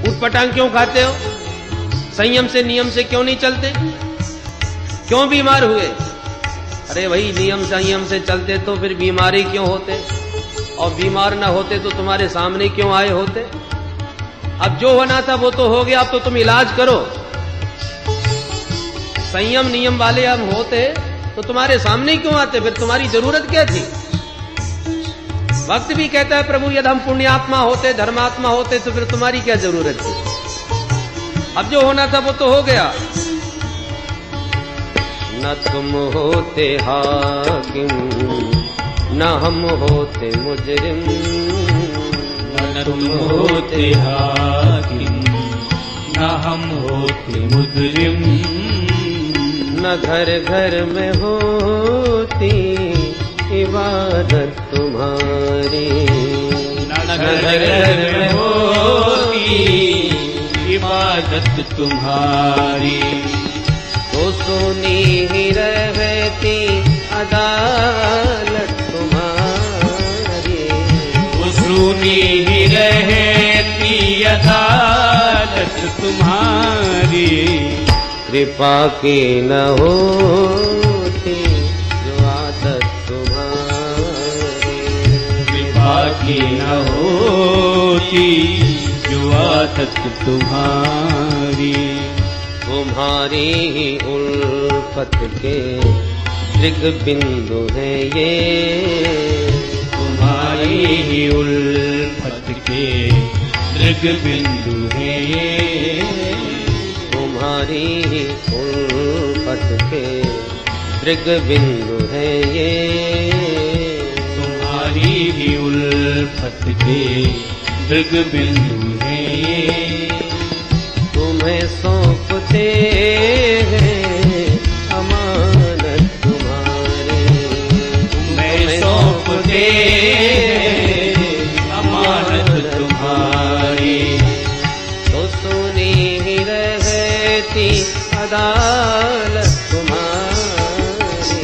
उटपटांग क्यों खाते हो? संयम से नियम से क्यों नहीं चलते? क्यों बीमार हुए? अरे भाई नियम संयम से चलते तो फिर बीमारी क्यों होते? और बीमार ना होते तो तुम्हारे सामने क्यों आए होते? अब जो होना था वो तो हो गया, अब तो तुम इलाज करो। संयम नियम वाले हम होते तो तुम्हारे सामने क्यों आते? फिर तुम्हारी जरूरत क्या थी? वक्त भी कहता है प्रभु यदि हम पुण्यात्मा होते धर्मात्मा होते तो फिर तुम्हारी क्या जरूरत थी? अब जो होना था वो तो हो गया। न तुम होते हाकिम न हम होते मुजरिम, न तुम होते हाकिम न हम होते मुजरिम, न घर घर में होती इबादत तुम्हारी, न घर घर में होती इबादत तुम्हारी। तो सुनी ही रहती अदालत तुम्हारी, वो सुनी ही रहती अदालत तुम्हारी। कृपा की न होती जो आदत तुम्हारी, कृपा की न होती जो आदत तुम्हारी। तुम्हारी ही उल्फत के दृग बिंदु है ये, तुम्हारी ही उल्फत के दृग बिंदु है ये, तुम्हारी ही उल्फत के दृग बिंदु है ये, तुम्हारी ही उल्फत के दृग बिंदु है ये। तुम्हें सौंपते हैं अमानत तुम्हारी, तुम्हें सौंपते अमानत तुम्हारी। तो सुनी ही रहती अदालत तुम्हारी,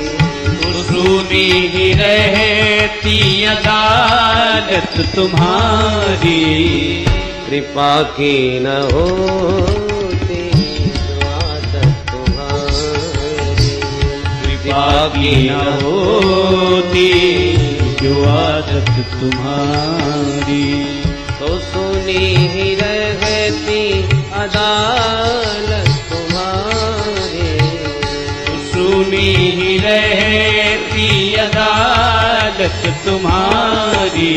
तो सुनी ही रहती अदालत तुम्हारी। कृपा की न होती जो आदत तुम्हारी, कृपा की न होती जो आदत तुम्हारी। तो सुनी ही रहती अदालत तुम्हारी, तो सुनी ही रहती अदालत तुम्हारी।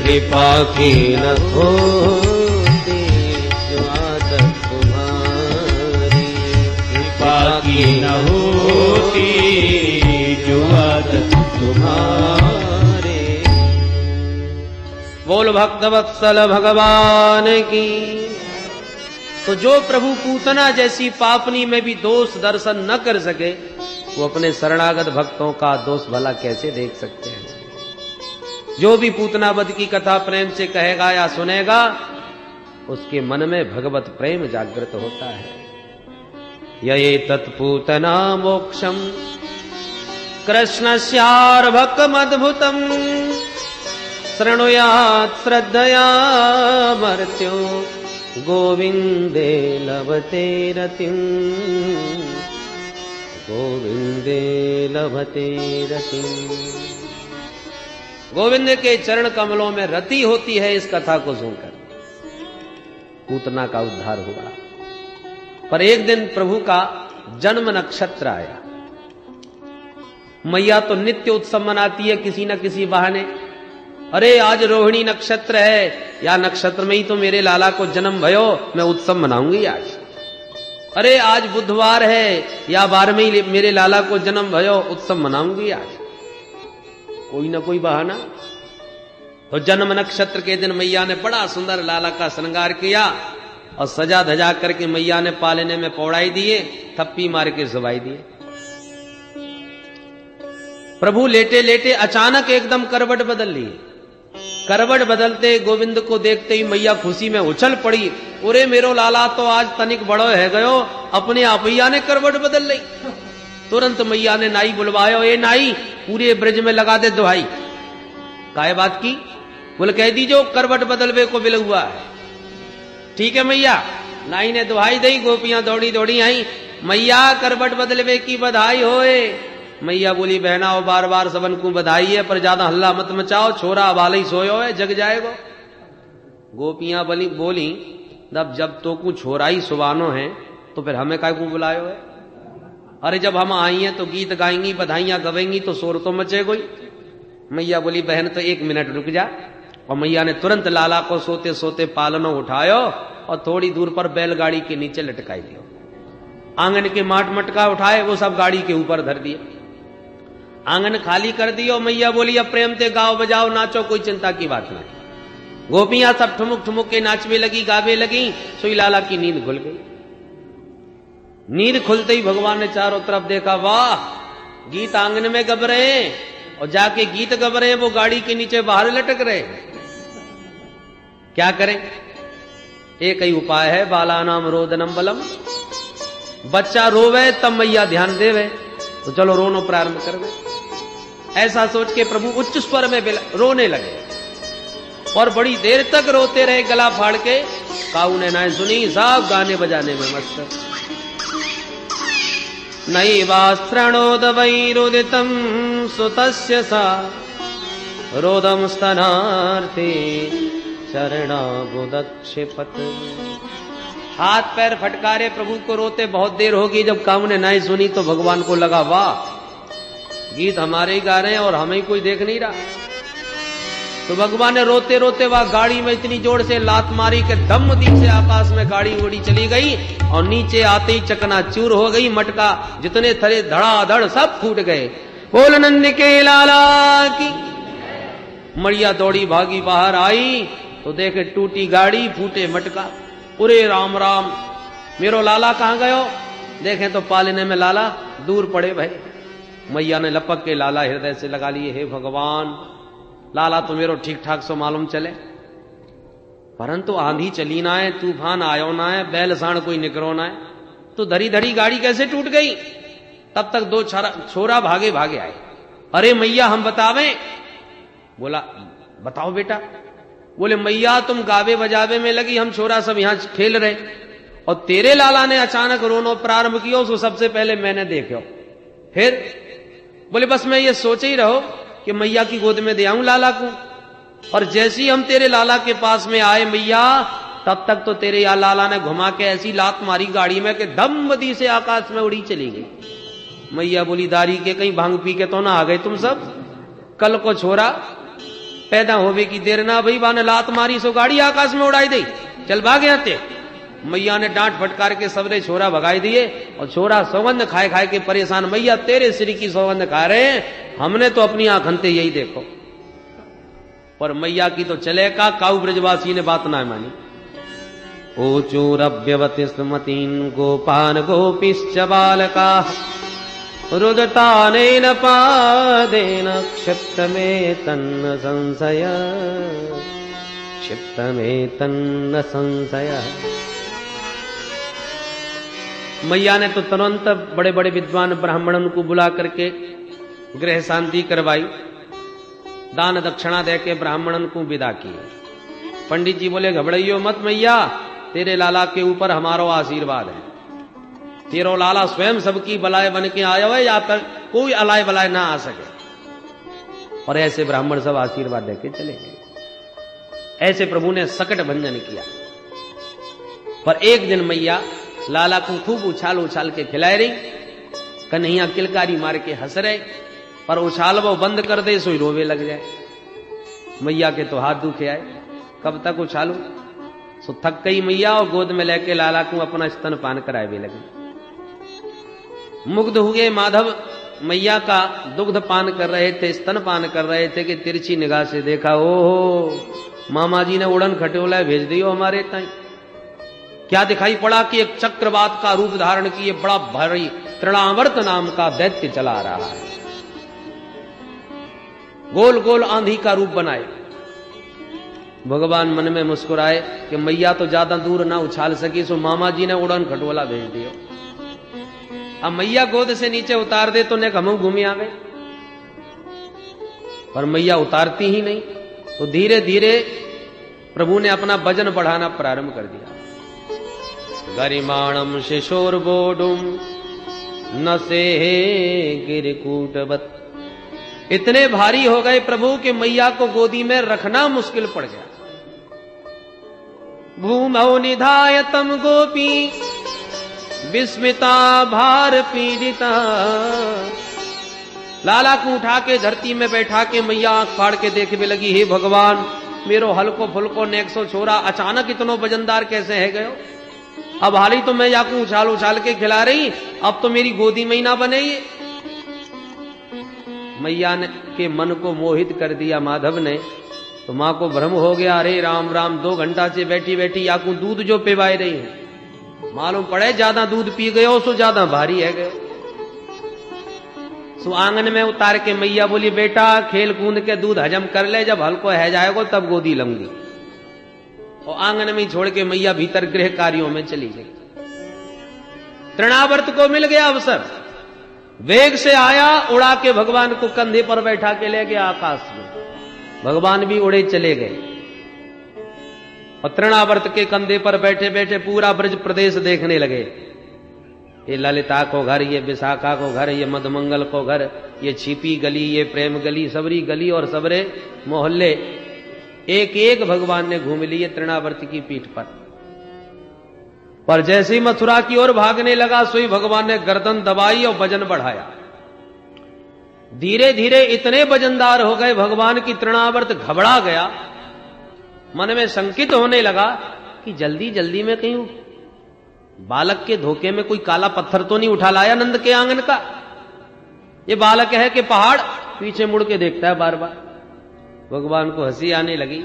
कृपा की न होती जो आदत तुम्हारी, कृपा की न होती जो आदत तुम्हारी। बोल भक्त वत्सल भगवान की। तो जो प्रभु पूतना जैसी पापनी में भी दोष दर्शन न कर सके, वो अपने शरणागत भक्तों का दोष भला कैसे देख सकते हैं? जो भी पूतना वध की कथा प्रेम से कहेगा या सुनेगा, उसके मन में भगवत प्रेम जागृत होता है। ये तत्पूतना मोक्षम कृष्णस्यार्भकमद्भुतम, शृणुयात् श्रद्धया मर्त्यो गोविंदे लभते रतिम, गोविंदे लभते रतिम। गोविंद के चरण कमलों में रति होती है। इस कथा को सुनकर पूतना का उद्धार हुआ। पर एक दिन प्रभु का जन्म नक्षत्र आया। मैया तो नित्य उत्सव मनाती है किसी न किसी बहाने। अरे आज रोहिणी नक्षत्र है, या नक्षत्र में ही तो मेरे लाला को जन्म भयो, मैं उत्सव मनाऊंगी आज। अरे आज बुधवार है, या 12वें ही मेरे लाला को जन्म भयो, उत्सव मनाऊंगी आज। कोई ना कोई बहाना। तो जन्म नक्षत्र के दिन मैया ने बड़ा सुंदर लाला का श्रृंगार किया और सजा धजा करके मैया ने पालने में पौड़ाई दिए, थप्पी मार के सुबाई दिए। प्रभु लेटे लेटे अचानक एकदम करवट बदल ली। करवट बदलते गोविंद को देखते ही मैया खुशी में उछल पड़ी। अरे मेरो लाला तो आज तनिक बड़ो है गयो, अपने आप मैया ने करवट बदल ली। तुरंत मैया ने नाई बुलवायो, ए नाई पूरे ब्रज में लगा दे दुहाई। काय बात की? बोले कह दीजो करवट बदलवे को बिल हुआ है। ठीक है मैया। नाई ने दुहाई दी, गोपियां दौड़ी दौड़ी आई, मैया करबट बदलवे की बधाई होए। मैया बोली बहना बार बार सबन को बधाई है, पर ज्यादा हल्ला मत मचाओ, छोरा बाल ही सोयो है, जग जाएगो। गोपियां बोली जब तो को छोरा ही सुबानो है तो फिर हमें काय को बुलायो है? अरे जब हम आई हैं तो गीत गाएंगी, बधाइयां गवेंगी तो शोर तो मचे कोई। मैया बोली बहन तो 1 मिनट रुक जा। और मैया ने तुरंत लाला को सोते सोते पालनों उठायो और थोड़ी दूर पर बैलगाड़ी के नीचे लटकाई दियो। आंगन के माट मटका उठाए, वो सब गाड़ी के ऊपर धर दिए, आंगन खाली कर दियो। मैया बोली अब प्रेम से गाओ बजाओ नाचो, कोई चिंता की बात नहीं। गोपियां सब ठुमुक ठुमुक के नाचने लगी, गावे लगी। सोई लाला की नींद खुल गई। नींद खुलते ही भगवान ने चारों तरफ देखा, वाह गीत आंगन में गब रहे हैं और जाके गीत गब रहे हैं, वो गाड़ी के नीचे बाहर लटक रहे हैं। क्या करें? एक ही उपाय है, बालानाम रोदनम बलम। बच्चा रोवे तब मैया ध्यान देवे, तो चलो रोनो प्रारंभ कर दे। ऐसा सोच के प्रभु उच्च स्वर में रोने लगे और बड़ी देर तक रोते रहे गला फाड़ के। काऊ ने ना सुनी, सब गाने बजाने में मस्त। नैवास्त्रणोद वै रोदितम सुतस्य सा रोदम स्तनार्थे चरणाबुदक्षिपत। हाथ पैर फटकारे प्रभु को रोते बहुत देर होगी। जब काऊ ने नाई सुनी तो भगवान को लगा, वाह गीत हमारे ही गा रहे हैं और हमें ही कोई देख नहीं रहा। तो भगवान ने रोते रोते वह गाड़ी में इतनी जोर से लात मारी कि धम्मदी से आकाश में गाड़ी उड़ी चली गई और नीचे आते ही चकनाचूर हो गई। मटका जितने थरे धड़ाधड़ सब फूट गए। बोल नंद के लाला की। मड़िया दौड़ी भागी बाहर आई तो देखे टूटी गाड़ी, फूटे मटका। पूरे राम राम, मेरो लाला कहां गयो? देखे तो पालने में लाला दूर पड़े भाई। मैया ने लपक के लाला हृदय से लगा लिए, हे भगवान लाला तो मेरो ठीक ठाक सो मालूम चले, परंतु आंधी चली ना है, तूफान आयो ना है, बैल साण कोई निकरो ना है, तो धरी धरी गाड़ी कैसे टूट गई? तब तक 2 छोरा भागे भागे आए। अरे मैया हम बतावें? बोला बताओ बेटा। बोले मैया तुम गावे बजावे में लगी, हम छोरा सब यहां खेल रहे और तेरे लाला ने अचानक रोनो प्रारंभ किया, उसको सबसे पहले मैंने देखो। फिर बोले बस मैं ये सोच ही रहो कि मैया की गोद में दे आऊं लाला को, और जैसे ही हम तेरे लाला के पास में आए मैया, तब तक तो तेरे या लाला ने घुमा के ऐसी लात मारी गाड़ी में कि धम्मदी से आकाश में उड़ी चली गई। मैया बोली दारी के कहीं भांग पी के तो ना आ गए तुम सब? कल को छोरा पैदा होवे की देर ना भई, बाने लात मारी सो गाड़ी आकाश में उड़ाई दी, चल भागे आते। मैया ने डांट फटकार के सबरे छोरा भगाई दिए और छोरा सौगंध खाए खाए के परेशान। मैया तेरे श्री की सौगंध खा रहे हैं, हमने तो अपनी आंखनते यही देखो। पर मैया की तो चले का, काऊ ब्रजवासी ने बात ना मानी। ऊचूरभ्यवति स्मतीन गोपान गोपिश्च बालका रुदतानेन पादेन क्षिप्तमेतन्न संशय क्षिप्तमेतन्न संशय। मैया ने तो तुरंत बड़े बड़े विद्वान ब्राह्मणों को बुला करके गृह शांति करवाई, दान दक्षिणा दे के ब्राह्मणों को विदा किए। पंडित जी बोले घबराइयो मत मैया, तेरे लाला के ऊपर हमारा आशीर्वाद है, तेरो लाला स्वयं सबकी बलाय बन के आया हुआ है, या तक कोई अलाय बलाय ना आ सके। और ऐसे ब्राह्मण सब आशीर्वाद देके चले गए। ऐसे प्रभु ने सकट भंजन किया। पर एक दिन मैया लाला को खूब उछाल उछाल के खिलाए रही, कन्हैया किलकारी मार के हंस रहे, पर उछाल वो बंद कर दे सोई रोवे लग जाए। मैया के तो हाथ दुखे आए, कब तक उछालू? सो थक गई मैया और गोद में लेके लाला को अपना स्तन पान कराए भी लगे। मुग्ध हुए माधव मैया का दुग्ध पान कर रहे थे, स्तन पान कर रहे थे कि तिरछी निगाह से देखा, ओहो मामा जी ने उड़न खटोला भेज दियो हमारे ताई। क्या दिखाई पड़ा कि एक चक्रवात का रूप धारण किए बड़ा भारी तृणावर्त नाम का दैत्य चला रहा है, गोल गोल आंधी का रूप बनाए। भगवान मन में मुस्कुराए कि मैया तो ज्यादा दूर ना उछाल सकी, सो मामा जी ने उड़न खटोला भेज दियो। अब मैया गोद से नीचे उतार दे तो ने हम घूमी आ गए, पर मैया उतारती ही नहीं। तो धीरे धीरे प्रभु ने अपना वजन बढ़ाना प्रारंभ कर दिया। गरिमाणम शिशोर्बोडुम न से गिरकूटवत। इतने भारी हो गए प्रभु कि मैया को गोदी में रखना मुश्किल पड़ गया। भूमौ निधाय तम गोपी विस्मिता भार पीड़िता। लाला को उठा के धरती में बैठा के मैया आंख फाड़ के देखने लगी, हे भगवान मेरो हल्को फुल्को नेक्सो छोरा अचानक इतनो वजनदार कैसे है गयो। अब हाल ही तो मैं याकू उछाल उछाल के खिला रही, अब तो मेरी गोदी में ही ना बने ये। मैया ने के मन को मोहित कर दिया माधव ने। तो मां को भ्रम हो गया, अरे राम राम 2 घंटा से बैठी बैठी याकू दूध जो पिवाए रही है, मालूम पड़े ज्यादा दूध पी गयो सो ज्यादा भारी है गयो। सो आंगन में उतार के मैया बोली, बेटा खेल कूद के दूध हजम कर ले, जब हल्को है जाएगा तब गोदी लूंगी। और आंगन में छोड़ के मैया भीतर गृह कार्यों में चली गई। तृणावर्त को मिल गया अवसर, वेग से आया, उड़ा के भगवान को कंधे पर बैठा के ले गया आकाश में। भगवान भी उड़े चले गए और तृणावर्त के कंधे पर बैठे बैठे पूरा ब्रज प्रदेश देखने लगे। ये ललिता को घर, ये विशाखा को घर, ये मधुमंगल को घर, ये छिपी गली, ये प्रेम गली, सबरी गली और सबरे मोहल्ले एक एक भगवान ने घूम लिए तृणावर्त की पीठ पर जैसे ही मथुरा की ओर भागने लगा सोई भगवान ने गर्दन दबाई और वजन बढ़ाया। धीरे धीरे इतने वजनदार हो गए भगवान की तृणावर्त घबरा गया। मन में शंकित होने लगा कि जल्दी जल्दी में कहीं बालक के धोखे में कोई काला पत्थर तो नहीं उठा लाया नंद के आंगन का। ये बालक है कि पहाड़, पीछे मुड़ के देखता है बार बार। भगवान को हंसी आने लगी,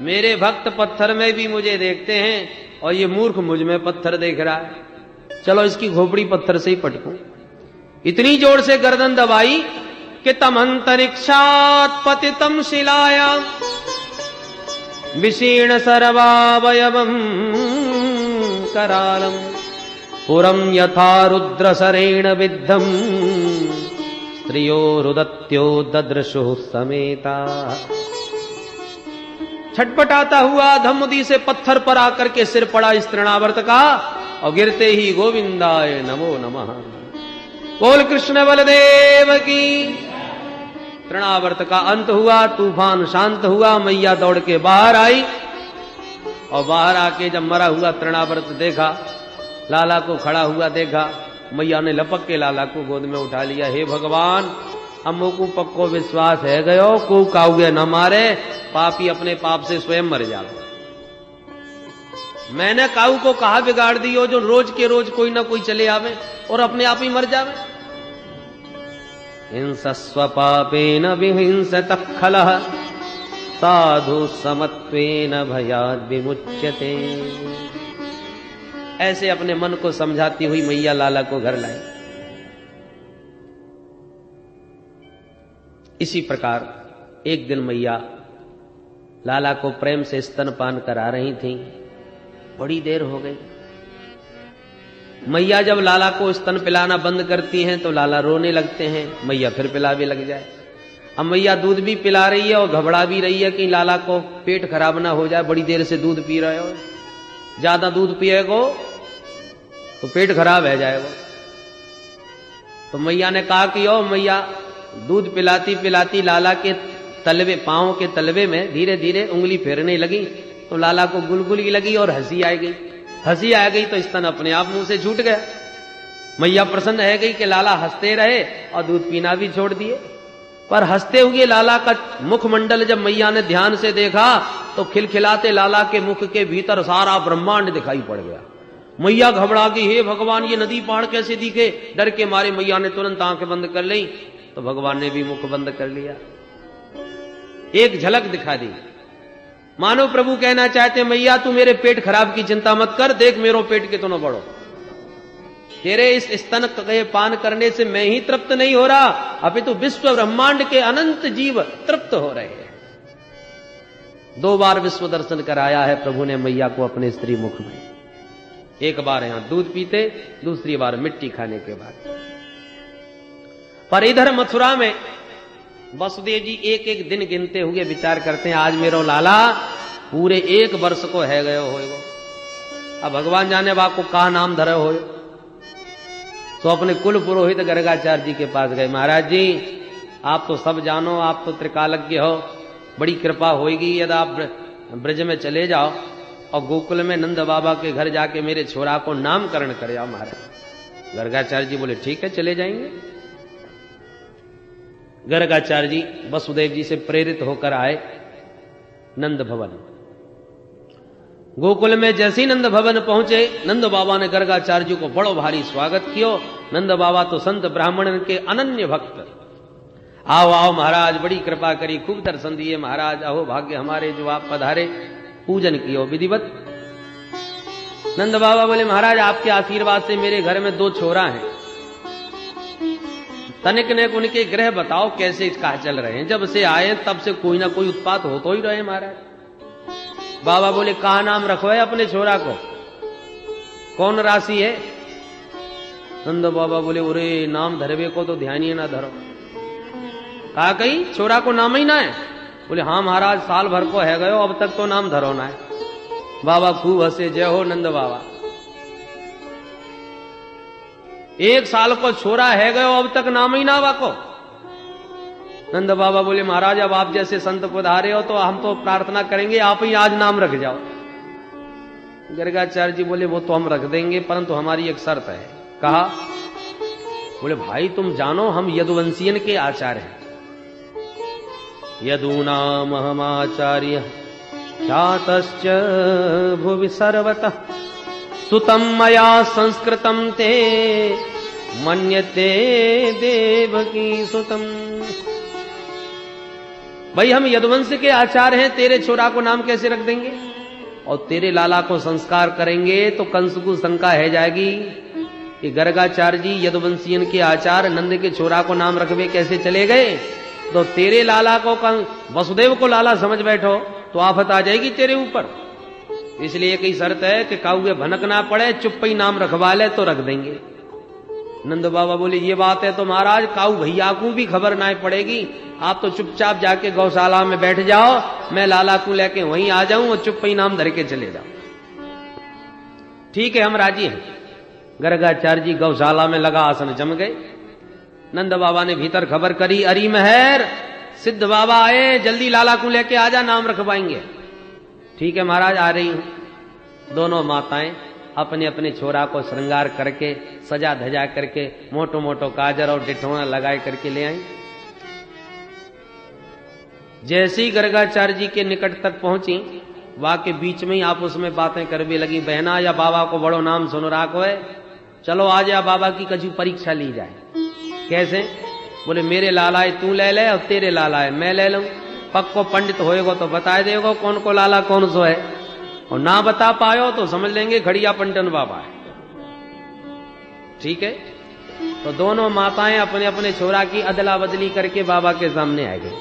मेरे भक्त पत्थर में भी मुझे देखते हैं और ये मूर्ख मुझ में पत्थर देख रहा है, चलो इसकी खोपड़ी पत्थर से ही पटकूं। इतनी जोर से गर्दन दबाई कि तम अंतरिक्षात् पतितम शिलाया विशीर्ण सर्वावयवम करालम पुरम यथा रुद्रसरेण विद्धम स्त्रियो रुदत्यो ददृशु समेता। छटपटाता हुआ धम्मदी से पत्थर पर आकर के सिर पड़ा इस तृणावर्त का और गिरते ही गोविंदाय नमो नमः। बोल कृष्ण बलदेव की। तृणावर्त का अंत हुआ, तूफान शांत हुआ, मैया दौड़ के बाहर आई और बाहर आके जब मरा हुआ तृणावर्त देखा, लाला को खड़ा हुआ देखा, मैया ने लपक के लाला को गोद में उठा लिया। हे भगवान अम्मो को पक्को विश्वास है गयो को काउगे न मारे, पापी अपने पाप से स्वयं मर जाओ। मैंने काऊ को कहा बिगाड़ दियो जो रोज के रोज कोई ना कोई चले आवे और अपने आप ही मर जावे। हिंसस्व पापेन विहिंसतः खलः साधु समत्वेन भयाद् विमुच्यते। ऐसे अपने मन को समझाती हुई मैया लाला को घर लाई। इसी प्रकार एक दिन मैया लाला को प्रेम से स्तनपान करा रही थी। बड़ी देर हो गई। मैया जब लाला को स्तन पिलाना बंद करती हैं तो लाला रोने लगते हैं, मैया फिर पिला भी लग जाए। अब मैया दूध भी पिला रही है और घबरा भी रही है कि लाला को पेट खराब ना हो जाए, बड़ी देर से दूध पी रहे हो, ज्यादा दूध पिएगो तो पेट खराब है जाएगा। तो मैया ने कहा कि ओ मैया, दूध पिलाती पिलाती लाला के तलवे, पांव के तलवे में धीरे धीरे उंगली फेरने लगी तो लाला को गुलगुली लगी और हंसी आ गई। हंसी आ गई तो स्तन अपने आप मुंह से छूट गया। मैया प्रसन्न है गई कि लाला हंसते रहे और दूध पीना भी छोड़ दिए। पर हंसते हुए लाला का मुखमंडल जब मैया ने ध्यान से देखा तो खिलखिलाते लाला के मुख के भीतर सारा ब्रह्मांड दिखाई पड़ गया। मैया घबरा गई, हे भगवान ये नदी पहाड़ कैसे दिखे। डर के मारे मैया ने तुरंत आंखें बंद कर ली तो भगवान ने भी मुख बंद कर लिया। एक झलक दिखा दी, मानो प्रभु कहना चाहते मैया तू मेरे पेट खराब की चिंता मत कर, देख मेरो पेट कितना बड़ो, तेरे इस स्तन के पान करने से मैं ही तृप्त नहीं हो रहा, अभी तो विश्व ब्रह्मांड के अनंत जीव तृप्त हो रहे हैं। 2 बार विश्व दर्शन कराया है प्रभु ने मैया को अपने स्त्री मुख में। एक बार यहां दूध पीते, दूसरी बार मिट्टी खाने के बाद। पर इधर मथुरा में वसुदेव जी एक एक दिन गिनते हुए विचार करते हैं, आज मेरो लाला पूरे 1 वर्ष को है गयो होएगो। अब भगवान जाने बा को कहा नाम धरे हो। तो अपने कुल पुरोहित गर्गाचार्य जी के पास गए। महाराज जी आप तो सब जानो, आप तो त्रिकालज्ञ हो, बड़ी कृपा होगी यदि आप ब्रज में चले जाओ और गोकुल में नंद बाबा के घर जाके मेरे छोरा को नामकरण कर जाओ। महाराज गर्गाचार्य जी बोले ठीक है चले जाएंगे। गर्गाचार्य जी वसुदेव जी से प्रेरित होकर आए नंद भवन। गोकुल में जैसे ही नंद भवन पहुंचे, नंद बाबा ने गर्गाचार्य जी को बड़ो भारी स्वागत कियो। नंद बाबा तो संत ब्राह्मण के अनन्य भक्त। आओ आओ महाराज, बड़ी कृपा करी, खूब दर्शन दिए महाराज, अहो भाग्य हमारे जो आप पधारे। पूजन कियो विधिवत। नंद बाबा बोले महाराज आपके आशीर्वाद से मेरे घर में 2 छोरा हैं। तनिक ने उनके ग्रह बताओ कैसे कहा चल रहे हैं। जब से आए तब से कोई ना कोई उत्पात हो तो ही रहे महाराज। बाबा बोले कहा नाम रखो है अपने छोरा को, कौन राशि है? नंद बाबा बोले अरे नाम धरवे को तो ध्यान ही ना धरो। कहा कहीं छोरा को नाम ही ना है? बोले हाँ महाराज साल भर को है गयो, अब तक तो नाम धरो ना है। बाबा खूब हंसे, जय हो नंद बाबा। 1 साल को छोरा है गयो, अब तक नाम ही ना वाको। नंद बाबा बोले महाराज अब आप जैसे संत पधारे हो तो हम तो प्रार्थना करेंगे आप ही आज नाम रख जाओ। गर्गाचार्य जी बोले वो तो हम रख देंगे परंतु हमारी एक शर्त है। कहा? बोले भाई तुम जानो हम यदुवंशियन के आचार्य हैं। यदूनाम हमाचार्य ख्यातश्च भुवि सर्वतः सुतम मया संस्कृतम ते मन्यते देवकी सुतम। भाई हम यदुवंश के आचार्य हैं, तेरे छोरा को नाम कैसे रख देंगे? और तेरे लाला को संस्कार करेंगे तो कंस को शंका है जाएगी कि गर्गाचार्य जी यदुवंशियन के आचार्य नंद के छोरा को नाम रखवे कैसे चले गए। तो तेरे लाला को वसुदेव को लाला समझ बैठो तो आफत आ जाएगी तेरे ऊपर। इसलिए एक ही शर्त है कि काउए भनक ना पड़े, चुप ही नाम रखवा ले तो रख देंगे। नंद बाबा बोले ये बात है तो महाराज काऊ भैया को भी खबर ना पड़ेगी, आप तो चुपचाप जाके गौशाला में बैठ जाओ, मैं लाला को लेके वहीं आ जाऊं और चुप ही नाम धर के चले जाओ। ठीक है हम राजी हैं। गर्गाचार्य जी गौशाला में लगा आसन जम गए। नंद बाबा ने भीतर खबर करी, अरी महर सिद्ध बाबा आए, जल्दी लाला को लेके आजा नाम रखवाएंगे। ठीक है महाराज आ रही हूं। दोनों माताएं अपने अपने छोरा को श्रृंगार करके सजा धजा करके मोटो मोटो काजर और डिठोना लगाए करके ले आई। जैसे ही गर्गाचार्य जी के निकट तक पहुंची वहां के बीच में ही आपस में बातें करने लगी। बहना या बाबा को बड़ो नाम सुन रहा है, चलो आज या बाबा की कछु परीक्षा ली जाए। कैसे? बोले मेरे लालाए तू ले ले और तेरे लालाए मैं ले लूं। पक्को पंडित होएगो तो बता देगो कौन को लाला कौन सो है, और ना बता पायो तो समझ लेंगे घड़िया पंटन बाबा है। ठीक है? तो दोनों माताएं अपने अपने छोरा की अदला बदली करके बाबा के सामने आ गई।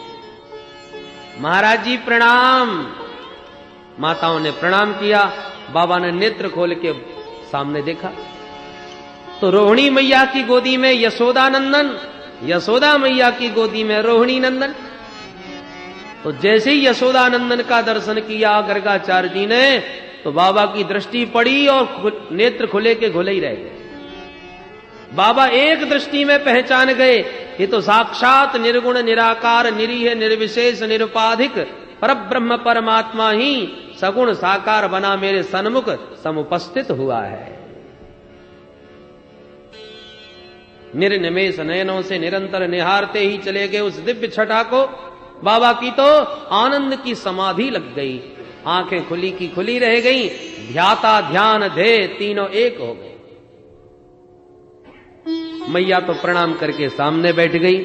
महाराज जी प्रणाम। माताओं ने प्रणाम किया। बाबा ने नेत्र खोल के सामने देखा तो रोहिणी मैया की गोदी में यशोदा नंदन, यशोदा मैया की गोदी में रोहिणी नंदन। तो जैसे ही यशोदा नंदन का दर्शन किया गर्गाचार्य जी ने तो बाबा की दृष्टि पड़ी और नेत्र खुले के खुले ही रह गए। बाबा एक दृष्टि में पहचान गए ये तो साक्षात निर्गुण निराकार निरीह निर्विशेष निरुपाधिक परब्रह्म परमात्मा ही सगुण साकार बना मेरे सन्मुख समुपस्थित हुआ है। निर्निमेष नयनों से निरंतर निहारते ही चले गए उस दिव्य छटा को। बाबा की तो आनंद की समाधि लग गई, आंखें खुली की खुली रह गई, ध्याता ध्यान ध्येय तीनों एक हो गए। मैया तो प्रणाम करके सामने बैठ गई।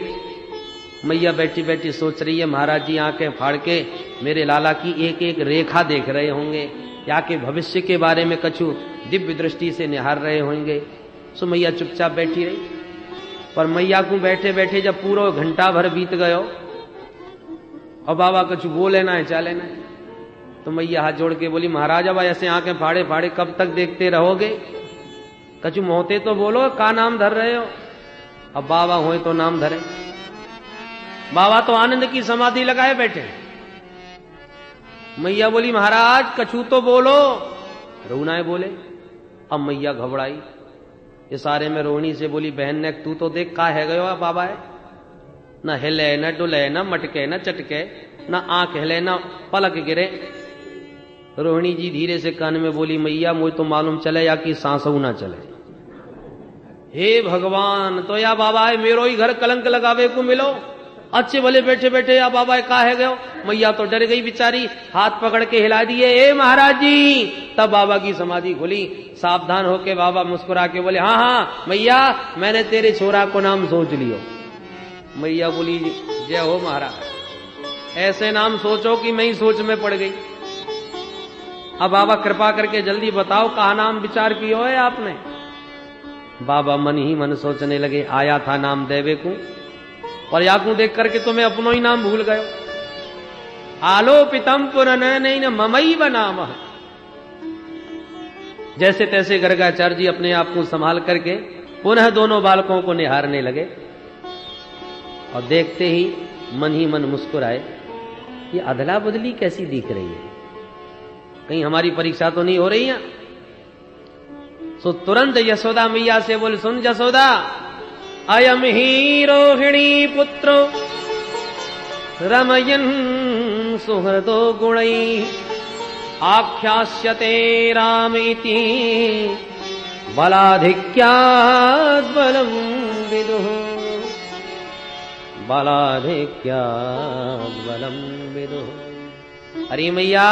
मैया बैठी बैठी सोच रही है महाराज जी आंखें फाड़ के मेरे लाला की एक एक रेखा देख रहे होंगे या के भविष्य के बारे में कछु दिव्य दृष्टि से निहार रहे होंगे। सो मैया चुपचाप बैठी रही। पर मैया को बैठे बैठे जब पूरा घंटा भर बीत गयो और बाबा कछु बोले ना है चाले ना है, तो मैया हाथ जोड़ के बोली महाराज अब ऐसे आंखें फाड़े फाड़े कब तक देखते रहोगे? कछु मोहते तो बोलो का नाम धर रहे हो? अब बाबा हुए तो नाम धरे। बाबा तो आनंद की समाधि लगाए बैठे। मैया बोली महाराज कछु तो बोलो। रघुनाय बोले। अब मैया घबराई, इशारे में रोहिणी से बोली, बहन ने तू तो देख का है गयो बाबा है, न हिले न डुले न मटके न चटके, न आंख हिले न पलक गिरे। रोहिणी जी धीरे से कान में बोली, मैया मुझे तो मालूम चले या कि सांसऊ ना चले। हे भगवान, तो या बाबा है मेरो ही घर कलंक लगावे को मिलो, अच्छे भले बैठे बैठे या बाबा का है गयो। मैया तो डर गई बेचारी, हाथ पकड़ के हिला दिए, ए महाराज जी। तब बाबा की समाधि खुली, सावधान होके बाबा मुस्कुरा के बोले, हाँ हाँ मैया, मैंने तेरे छोरा को नाम सोच लियो। मैया बोली, जय हो महाराज, ऐसे नाम सोचो कि मैं ही सोच में पड़ गई। अब बाबा कृपा करके जल्दी बताओ कहा नाम विचार किया है आपने। बाबा मन ही मन सोचने लगे, आया था नाम देवे को, और याकू देख करके तो मैं अपनो ही नाम भूल गयो। आलोपितम पुरनयन ममई नाम। जैसे तैसे गर्गाचार्य जी अपने आप को संभाल करके पुनः दोनों बालकों को निहारने लगे, और देखते ही मन मुस्कुराए, ये अदला बदली कैसी दिख रही है, कहीं हमारी परीक्षा तो नहीं हो रही है। सो तुरंत यशोदा मैया से बोले, सुन यशोदा, अयम ही रोहिणी पुत्रो रमयन सुहृदो गुणै आख्यास्यते रामेति बलाधिक्याद् बलं विदुः बलाधिक्याद् बलं विदुः। अरे मैया,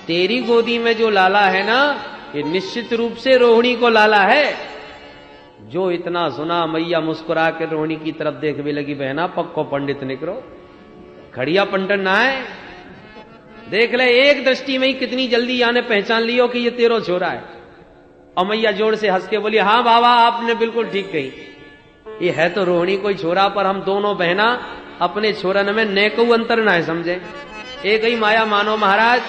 तेरी गोदी में जो लाला है ना, ये निश्चित रूप से रोहिणी को लाला है। जो इतना सुना, मैया मुस्कुरा के रोहिणी की तरफ देखने लगी, बहना पक्को पंडित निकलो, खड़िया पंडित ना है, देख ले एक दृष्टि में ही कितनी जल्दी याने पहचान लियो कि ये तेरो छोरा है। और मैया जोर से हंस के बोली, हाँ बाबा आपने बिल्कुल ठीक कही, ये है तो रोहिणी कोई छोरा, पर हम दोनों बहना अपने छोरन में नेकऊ अंतर ना है समझे, एक ही माया मानो महाराज।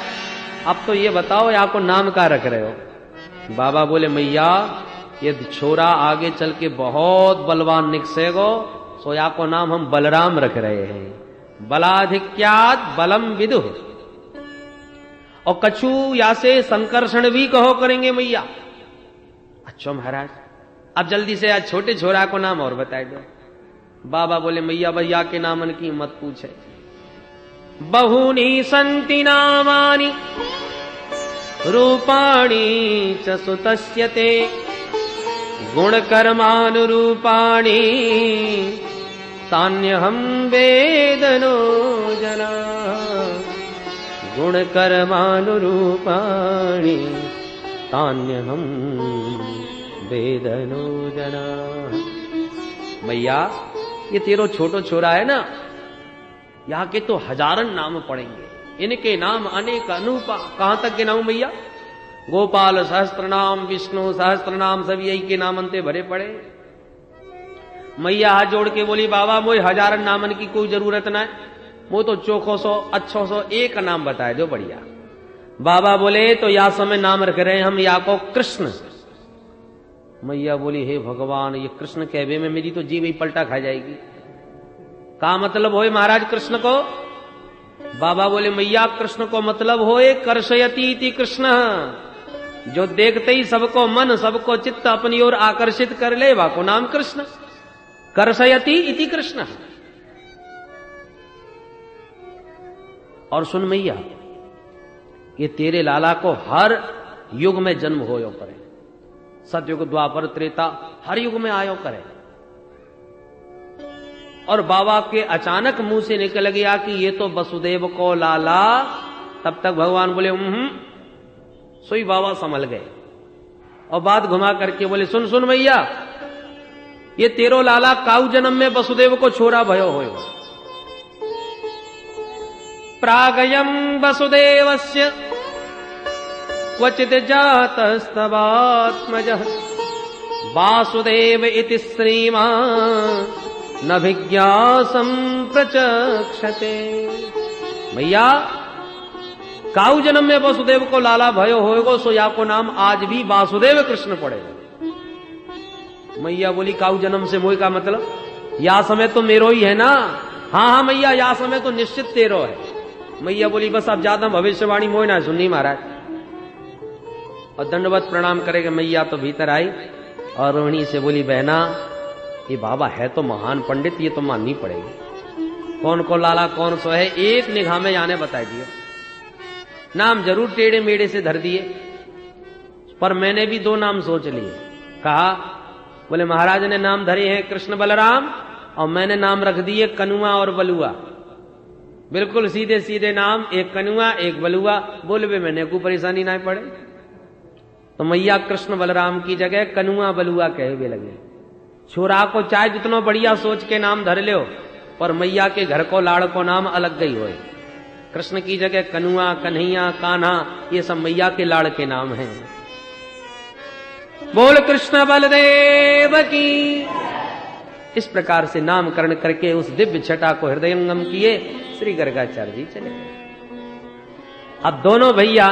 अब तो ये बताओ यहाँ को नाम का रख रहे हो। बाबा बोले, मैया ये छोरा आगे चल के बहुत बलवान निकसेगो, सो या को नाम हम बलराम रख रहे हैं, बलाधिक्यात बलम विदुः। और कछु या से संकर्षण भी कहो करेंगे मैया। अच्छा महाराज, अब जल्दी से आज छोटे छोरा को नाम और बताए दो। बाबा बोले, मैया भैया के नामन की मत पूछे, बहूनि सन्ति नामानि रूपाणि च सुतस्य ते गुणकर्मानुरूपाणि तान्यहं वेदनो जना गुणकर्मानुरूपाणि तान्यहं वेदनो जना। मैया, ये तेरो छोटो छोरा है ना, यहाँ के तो हजारन नाम पड़ेंगे, इनके नाम अनेक अनूपा। कहां तक के नाम मैया? गोपाल सहस्त्र नाम, विष्णु सहस्त्र नाम, सब यही के नाम अंते भरे पड़े। मैया हाथ जोड़ के बोली, बाबा मोई हजारन नामन की कोई जरूरत ना है, वो तो चोखो सो अच्छो सो एक नाम बताए दो बढ़िया। बाबा बोले, तो या समय नाम रख रहे हैं हम या को कृष्ण। मैया बोली, हे भगवान, ये कृष्ण कहवे में मेरी तो जीव ही पलटा खा जाएगी। का मतलब होए महाराज कृष्ण को? बाबा बोले, मैया कृष्ण को मतलब होए कर्षयति इति कृष्ण, जो देखते ही सबको मन सबको चित्त अपनी ओर आकर्षित कर ले, वा को नाम कृष्ण। कर्षयति इति कृष्ण। और सुन मैया, ये तेरे लाला को हर युग में जन्म होयो करे, सतयुग द्वापर त्रेता हर युग में आयो करे। और बाबा के अचानक मुंह से निकल गया कि ये तो वसुदेव को लाला, तब तक भगवान बोले सोई बाबा संभल गए, और बात घुमा करके बोले, सुन सुन मैया, ये तेरो लाला काऊ जन्म में वसुदेव को छोरा भयो होयो। प्रागयम वसुदेवस्य क्वचित जातस्तवात्मजः वासुदेव इति श्रीमान् न विज्ञासं प्रचक्षते। मैया, काऊ जन्म में वसुदेव को लाला भयो होएगो, सो या को नाम आज भी वासुदेव कृष्ण पड़ेगा। मैया बोली, काऊ जन्म से मोई का मतलब? या समय तो मेरो ही है ना। हाँ हाँ मैया, या समय तो निश्चित तेरो है। मैया बोली, बस अब ज्यादा भविष्यवाणी मोई ना सुननी महाराज। और दंडवत प्रणाम करेगा। मैया तो भीतर आई और रोहिणी से बोली, बहना ये बाबा है तो महान पंडित, ये तो माननी पड़ेगी। कौन को लाला कौन सो है, एक निगाह में जाने बता दिया। नाम जरूर टेढ़े मेढ़े से धर दिए, पर मैंने भी 2 नाम सोच लिए। कहा, बोले महाराज ने नाम धरे हैं कृष्ण बलराम, और मैंने नाम रख दिए कनुआ और बलुआ। बिल्कुल सीधे सीधे नाम, एक कनुआ एक बलुआ। बोलबे मैंने को परेशानी ना पड़े, तो मैया कृष्ण बलराम की जगह कनुआ बलुआ कहे लगे। छोरा को चाहे जितना बढ़िया सोच के नाम धर लो, पर मैया के घर को लाड़ को नाम अलग गई होए। कृष्ण की जगह कनुआ, कन्हैया, कान्हा, ये सब मैया के लाड़ के नाम हैं। बोल कृष्ण बलदेव की। इस प्रकार से नामकरण करके उस दिव्य छटा को हृदयंगम किए श्री गर्गाचार्य जी चले गए। अब दोनों भैया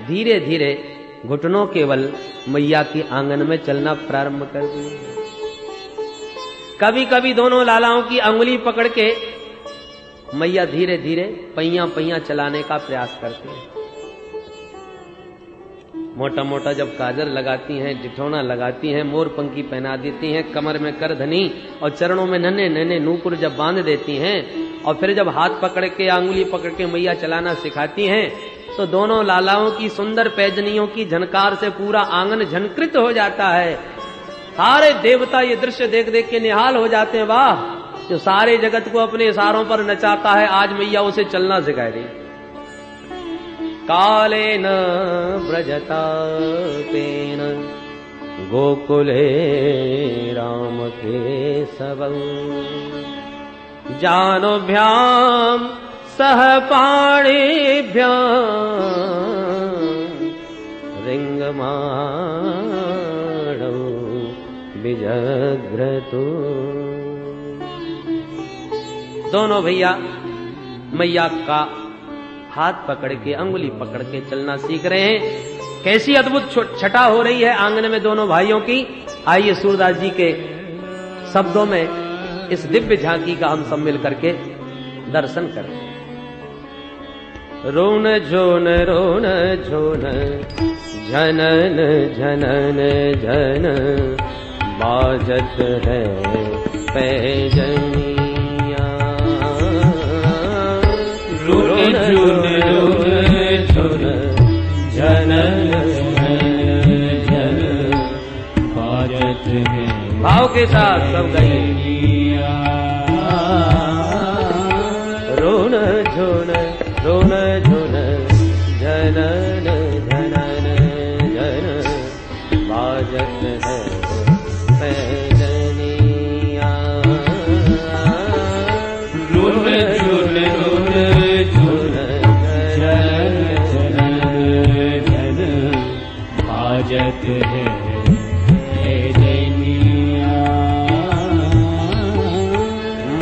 धीरे धीरे घुटनों केवल मैया के आंगन में चलना प्रारंभ कर दिए। कभी कभी दोनों लालाओं की अंगुली पकड़ के मैया धीरे धीरे पैया पैया चलाने का प्रयास करती हैं। मोटा मोटा जब काजल लगाती हैं, जिठौना लगाती हैं, मोर पंखी पहना देती हैं, कमर में करधनी और चरणों में नन्हे नन्हे नूपुर जब बांध देती हैं, और फिर जब हाथ पकड़ के अंगुली पकड़ के मैया चलाना सिखाती हैं, तो दोनों लालाओं की सुंदर पैजनियों की झनकार से पूरा आंगन झनकृत हो जाता है। सारे देवता ये दृश्य देख देख के निहाल हो जाते हैं। वाह, जो सारे जगत को अपने इशारों पर नचाता है, आज मैया उसे चलना सिखा रही। कालेन व्रजतापेन गोकुले राम के सबं जानोभ्याम सह पाणिभ्यां रिंगमाणौ विजग्रतु। दोनों भैया मैया का हाथ पकड़ के, अंगुली पकड़ के चलना सीख रहे हैं। कैसी अद्भुत छटा हो रही है आंगन में दोनों भाइयों की। आइए सूरदास जी के शब्दों में इस दिव्य झांकी का हम सब मिल करके दर्शन करें। रोन झोन रोन झोन झनन झनन झन बाजत है पैजनिया। रोन झोन रोन झोन झनन झन बाजत है। भाव के साथ सब गाइए। रोन झोन रोन झोन झनन झनन झन बाजत है पैजनिया। रोन झोन रोन झोन झन झनन झन बाजत है पैजनिया।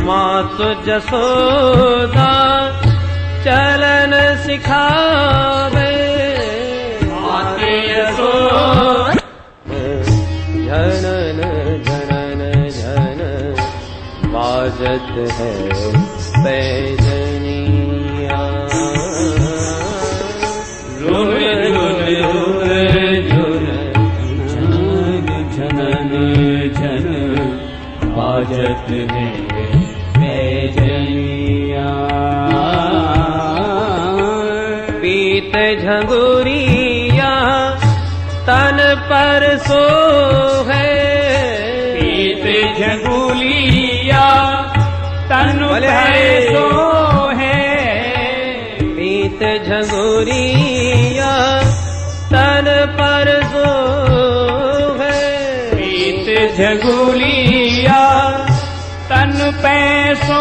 मातु जसोदा चलन सिखावे, माते यशोदा झनन झनन झन बाजत है पैजनिया। रोन रोन रोन झन झनन झन बाजत है पैजनिया। पीत झंगुरिया तन पर सो है, पीत झंगुलिया तन पर सो है। पीत झंगुरिया तन पर सो है। पीत झंगुलिया तन पे सो